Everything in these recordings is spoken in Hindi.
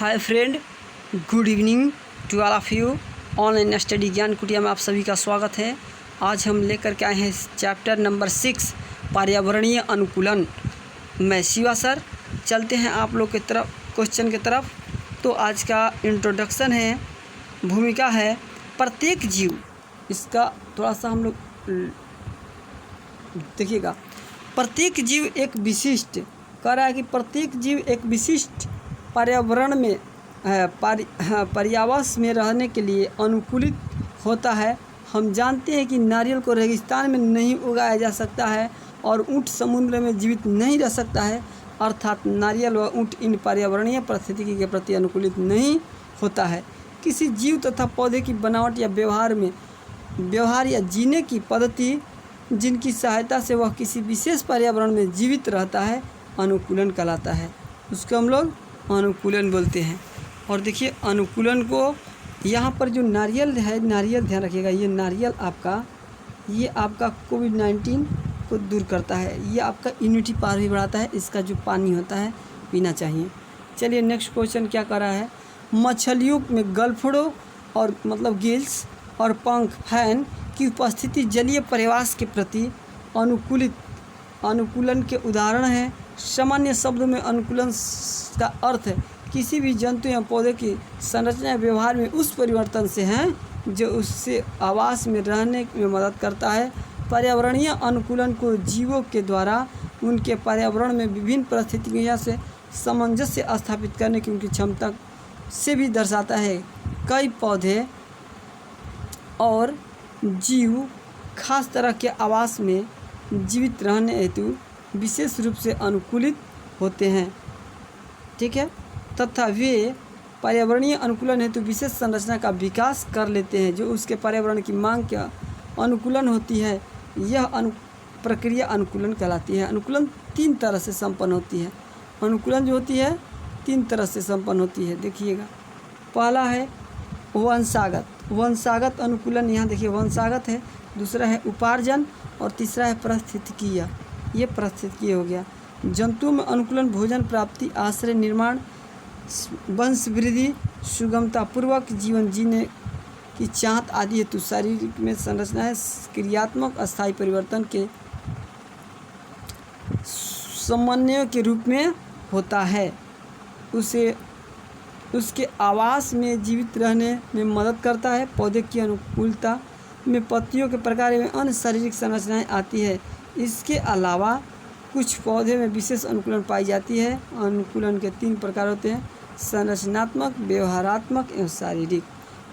Hi friend, good evening to all of you. Online study Gyan Kutiya में आप सभी का स्वागत है। आज हम लेकर के आए हैं चैप्टर नंबर 6 पर्यावरणीय अनुकूलन। मैं शिवा सर, चलते हैं आप लोग की तरफ क्वेश्चन की तरफ। तो आज का इंट्रोडक्शन है, भूमिका है प्रत्येक जीव। इसका थोड़ा सा हम लोग देखिएगा। प्रत्येक जीव एक विशिष्ट, कह रहा है कि प्रत्येक जीव एक विशिष्ट पर्यावरण में पर्यावास में रहने के लिए अनुकूलित होता है। हम जानते हैं कि नारियल को रेगिस्तान में नहीं उगाया जा सकता है और ऊँट समुद्र में जीवित नहीं रह सकता है, अर्थात नारियल व ऊँट इन पर्यावरणीय परिस्थिति के प्रति अनुकूलित नहीं होता है। किसी जीव तथा पौधे की बनावट या व्यवहार या जीने की पद्धति जिनकी सहायता से वह किसी विशेष पर्यावरण में जीवित रहता है, अनुकूलन कहलाता है। उसको हम लोग अनुकूलन बोलते हैं। और देखिए अनुकूलन को यहाँ पर जो नारियल है, नारियल ध्यान रखिएगा, ये आपका कोविड-19 को दूर करता है, ये आपका इम्यूनिटी पावर भी बढ़ाता है। इसका जो पानी होता है पीना चाहिए। चलिए नेक्स्ट क्वेश्चन क्या कर रहा है। मछलियों में गलफड़ों और गिल्स और पंख फैन की उपस्थिति जलीय परिवास के प्रति अनुकूलन के उदाहरण हैं। सामान्य शब्दों में अनुकूलन का अर्थ किसी भी जंतु या पौधे की संरचना या व्यवहार में उस परिवर्तन से हैं जो उससे आवास में रहने में मदद करता है। पर्यावरणीय अनुकूलन को जीवों के द्वारा उनके पर्यावरण में विभिन्न परिस्थितियों से सामंजस्य स्थापित करने की उनकी क्षमता से भी दर्शाता है। कई पौधे और जीव खास तरह के आवास में जीवित रहने हेतु विशेष रूप से अनुकूलित होते हैं, ठीक है, तथा वे पर्यावरणीय अनुकूलन हेतु विशेष संरचना का विकास कर लेते हैं जो उसके पर्यावरण की मांग के अनुकूलन होती है। यह प्रक्रिया अनुकूलन कहलाती है। अनुकूलन 3 तरह से संपन्न होती है। अनुकूलन जो होती है 3 तरह से संपन्न होती है। देखिएगा, पहला है वंशागत अनुकूलन। यहाँ देखिए वंशागत है, दूसरा है उपार्जन और तीसरा है पारिस्थितिकीय। ये पारिस्थितिकीय हो गया। जंतुओं में अनुकूलन भोजन प्राप्ति, आश्रय निर्माण, वंश वृद्धि, सुगमता पूर्वक जीवन जीने की चाहत आदि हेतु शारीरिक में संरचना है क्रियात्मक अस्थायी परिवर्तन के समन्वय के रूप में होता है। उसके आवास में जीवित रहने में मदद करता है। पौधे की अनुकूलता में पत्तियों के प्रकार में अन्य शारीरिक संरचनाएं आती है। इसके अलावा कुछ पौधे में विशेष अनुकूलन पाई जाती है। अनुकूलन के 3 प्रकार होते हैं, संरचनात्मक, व्यवहारात्मक एवं शारीरिक।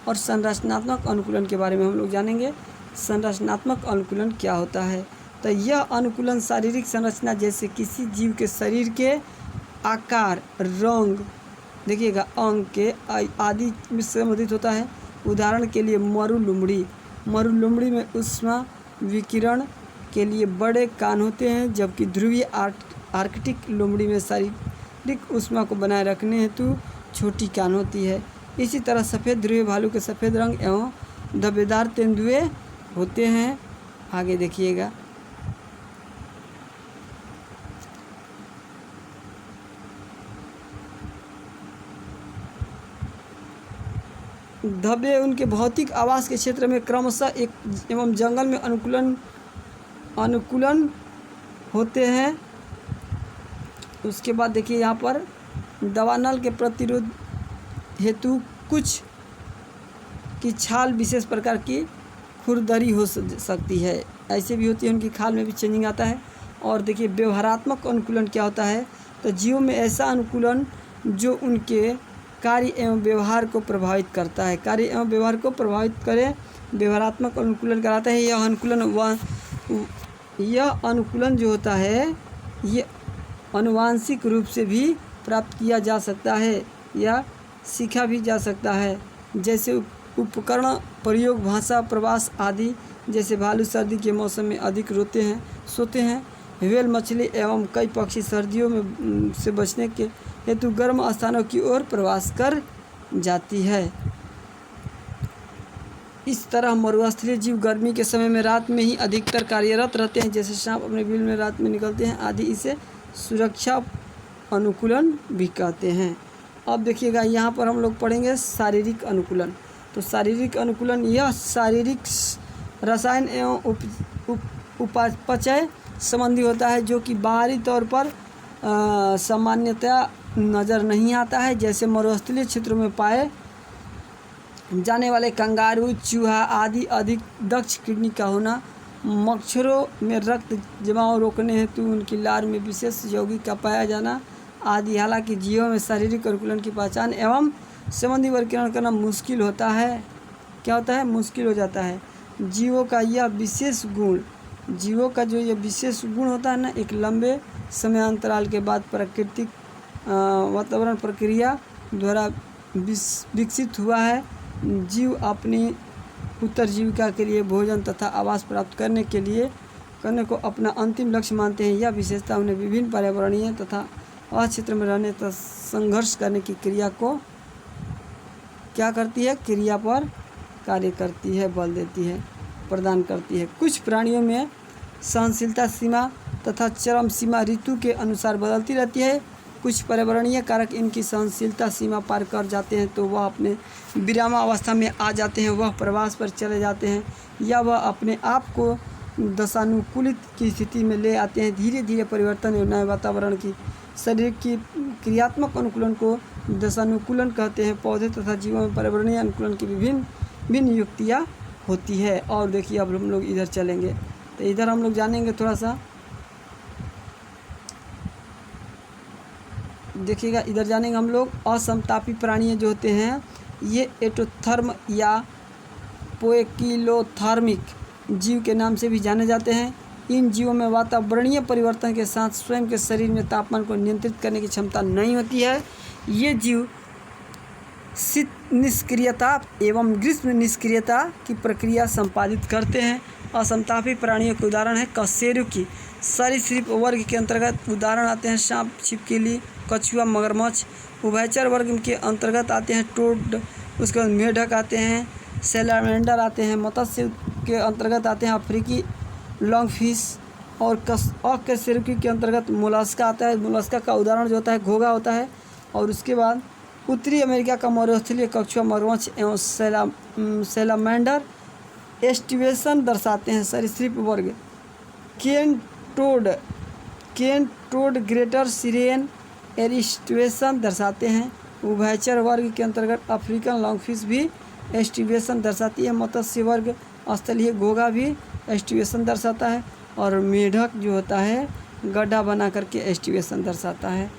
और संरचनात्मक अनुकूलन के बारे में हम लोग जानेंगे। संरचनात्मक अनुकूलन क्या होता है, तो यह अनुकूलन शारीरिक संरचना जैसे किसी जीव के शरीर के आकार, रंग, देखिएगा, अंग के आदि में संबंधित होता है। उदाहरण के लिए मरुलुमड़ी में ऊष्मा विकिरण के लिए बड़े कान होते हैं, जबकि ध्रुवीय आर्कटिक लोमड़ी में शारीरिक ऊष्मा को बनाए रखने हेतु छोटी कान होती है। इसी तरह सफ़ेद ध्रुवीय भालू के सफ़ेद रंग एवं धब्बेदार तेंदुए होते हैं। आगे देखिएगा, धब्बे उनके भौतिक आवास के क्षेत्र में क्रमशः एक एवं जंगल में अनुकूलन होते हैं। उसके बाद देखिए यहाँ पर दवानल के प्रतिरोध हेतु कुछ की छाल विशेष प्रकार की खुरदरी हो सकती है, ऐसे भी होती है, उनकी खाल में भी चेंजिंग आता है। और देखिए व्यवहारात्मक अनुकूलन क्या होता है, तो जीवों में ऐसा अनुकूलन जो उनके कार्य एवं व्यवहार को प्रभावित करता है, कार्य एवं व्यवहार को प्रभावित करे, व्यवहारात्मक अनुकूलन कहलाता है। यह अनुकूलन जो होता है ये आनुवांशिक रूप से भी प्राप्त किया जा सकता है या सीखा भी जा सकता है, जैसे उपकरण प्रयोग, भाषा, प्रवास आदि। जैसे भालू सर्दी के मौसम में अधिक सोते हैं। व्हेल मछली एवं कई पक्षी सर्दियों में से बचने के हेतु गर्म स्थानों की ओर प्रवास कर जाती है। इस तरह मरुस्थलीय जीव गर्मी के समय में रात में ही अधिकतर कार्यरत रहते हैं, जैसे सांप अपने बिल में रात में निकलते हैं आदि। इसे सुरक्षा अनुकूलन भी कहते हैं। अब देखिएगा यहाँ पर हम लोग पढ़ेंगे शारीरिक अनुकूलन। तो शारीरिक अनुकूलन यह शारीरिक रसायन एवं उपापचय संबंधी होता है, जो कि बाहरी तौर पर सामान्यतया नज़र नहीं आता है, जैसे मरुस्थलीय क्षेत्रों में पाए जाने वाले कंगारू, चूहा आदि अधिक दक्ष किडनी का होना, मच्छरों में रक्त जमाव रोकने हेतु उनकी लार में विशेष यौगिक का पाया जाना आदि। हालांकि जीवों में शारीरिक अनुकूलन की पहचान एवं संबंधी वर्गीकरण करना मुश्किल होता है। क्या होता है? मुश्किल हो जाता है। जीवों का यह विशेष गुण, जीवों का जो ये विशेष गुण होता है ना, एक लंबे समय अंतराल के बाद प्राकृतिक वातावरण प्रक्रिया द्वारा विकसित हुआ है। जीव अपनी उत्तरजीविका के लिए भोजन तथा आवास प्राप्त करने को अपना अंतिम लक्ष्य मानते हैं। यह विशेषता उन्हें विभिन्न पर्यावरणीय तथा क्षेत्र में रहने तथा संघर्ष करने की क्रिया को क्या करती है? क्रिया पर कार्य करती है, बल देती है, प्रदान करती है। कुछ प्राणियों में सहनशीलता सीमा तथा चरम सीमा ऋतु के अनुसार बदलती रहती है। कुछ पर्यावरणीय कारक इनकी सहनशीलता सीमा पार कर जाते हैं तो वह अपने विरामावस्था में आ जाते हैं, वह प्रवास पर चले जाते हैं, या वह अपने आप को दशानुकूलित की स्थिति में ले आते हैं। धीरे धीरे परिवर्तन एवं नए वातावरण की शरीर की क्रियात्मक अनुकूलन को दशानुकूलन कहते हैं। पौधे तथा जीवों में पर्यावरणीय अनुकूलन की विभिन्न युक्तियाँ होती है। और देखिए अब हम लोग इधर चलेंगे, तो इधर हम लोग जानेंगे थोड़ा सा, देखिएगा इधर जानेंगे हम लोग। असमतापी प्राणी जो होते हैं ये एटोथर्म या पोएकिलोथर्मिक जीव के नाम से भी जाने जाते हैं। इन जीवों में वातावरणीय परिवर्तन के साथ स्वयं के शरीर में तापमान को नियंत्रित करने की क्षमता नहीं होती है। ये जीव शीत निष्क्रियता एवं ग्रीष्म निष्क्रियता की प्रक्रिया संपादित करते हैं। असमतापी प्राणियों के उदाहरण है कशेरुकी सरीसृप वर्ग के अंतर्गत उदाहरण आते हैं सांप, छिपकली, कछुआ, मगरमच्छ। उभयचर वर्ग के अंतर्गत आते हैं टोड, उसके बाद मेढक आते हैं, सैलामेंडर आते हैं। मत्स्य के अंतर्गत आते हैं अफ्रीकी लॉन्गफिश, और अकशेरुकी के अंतर्गत मोलस्का आता है। मोलस्का का उदाहरण जो होता है घोंघा होता है। और उसके बाद उत्तरी अमेरिका का मरुस्थलीय कछुआ, मगरमच्छ एवं सैलामेंडर एस्टिवेशन दर्शाते हैं। सरीसृप वर्ग केन टोड ग्रेटर सिरेन एस्टिवेशन दर्शाते हैं। उभयचर वर्ग के अंतर्गत अफ्रीकन लॉन्गफिश भी एस्टिवेशन दर्शाती है। मत्स्य वर्ग स्थलीय घोंघा भी एस्टिवेशन दर्शाता है। और मेढक जो होता है गड्ढा बना करके एस्टिवेशन दर्शाता है।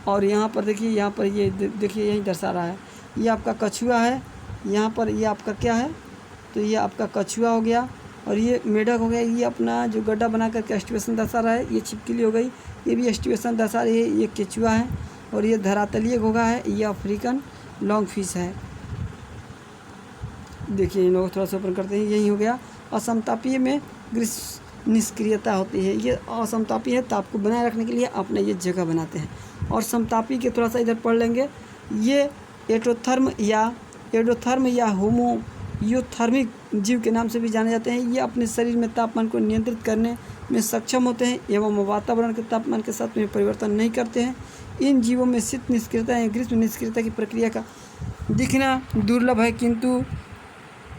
और यहाँ पर देखिए, यहाँ पर ये देखिए यही दर्शा रहा है, ये आपका कछुआ है, यहाँ पर ये आपका क्या है, तो ये आपका कछुआ हो गया, और ये मेढक हो गया, ये अपना जो गड्ढा बना करके एस्टिवेशन दर्शा रहा है। ये छिपकली हो गई, ये भी एस्टिवेशन दर्शा रही है। ये केचुआ है, और ये धरातलीय घोंघा है, ये अफ्रीकन लॉन्गफिश है। देखिए इन लोग थोड़ा सा ओपन करते हैं, यही हो गया। असमतापीय में ग्रीष्म निष्क्रियता होती है। ये असमतापी है, ताप को बनाए रखने के लिए अपने ये जगह बनाते हैं। और समतापी के थोड़ा सा इधर पढ़ लेंगे। ये एडोथर्म या होमोयोथर्मिक जीव के नाम से भी जाने जाते हैं। ये अपने शरीर में तापमान को नियंत्रित करने में सक्षम होते हैं एवं वातावरण के तापमान के साथ में परिवर्तन नहीं करते हैं। इन जीवों में शीत निष्क्रियता या ग्रीष्म निष्क्रियता की प्रक्रिया का दिखना दुर्लभ है, किंतु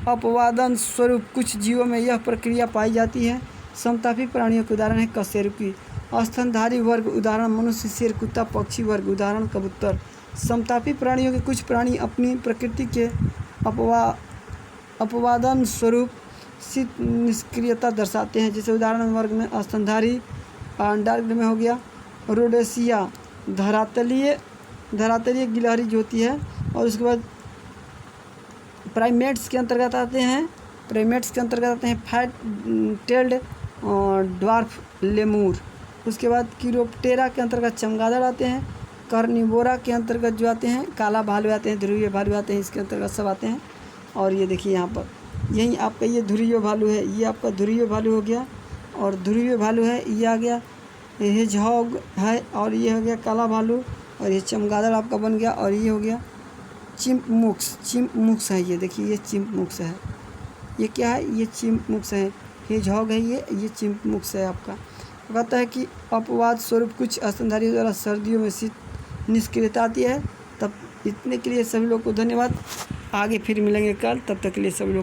अपवादन स्वरूप कुछ जीवों में यह प्रक्रिया पाई जाती है। समतापी प्राणियों के उदाहरण है कशेरुकी। स्तनधारी वर्ग उदाहरण मनुष्य, शेर, कुत्ता। पक्षी वर्ग उदाहरण कबूतर। समतापी प्राणियों के कुछ प्राणी अपनी प्रकृति के अपवादन स्वरूप शीत निष्क्रियता दर्शाते हैं। जैसे उदाहरण वर्ग में स्तनधारी अंडार्कटिका में हो गया, रोडेसिया धरातलीय गिलहरी जो होती है। और उसके बाद प्राइमेट्स के अंतर्गत आते हैं फैट टेल्ड ड्वार्फ लेमूर। उसके बाद कीरोप्टेरा के अंतर्गत चमगादड़ आते हैं। कार्निवोरा के अंतर्गत जो आते हैं काला भालू आते हैं, ध्रुवीय भालू आते हैं, इसके अंतर्गत सब आते हैं। और ये देखिए यहाँ पर यही आपका ये ध्रुवीय भालू है, ये आपका ध्रुवीय भालू हो गया। और ध्रुवीय भालू है, ये आ गया हेजहॉग है, और ये हो गया काला भालू, और ये चमगादड़ आपका बन गया। और ये हो गया चिंपमुक्स है, ये देखिए ये चिंपमुक्स है। ये क्या है? ये चिंपमुक्स है। हेजहॉग है, ये चिंपमुक्स है आपका। कहता है कि अपवाद स्वरूप कुछ स्तनधारियों द्वारा सर्दियों में शीत निष्क्रियता आती है, तब इतने के लिए सभी लोग को धन्यवाद। आगे फिर मिलेंगे कल, तब तक के लिए सभी लोग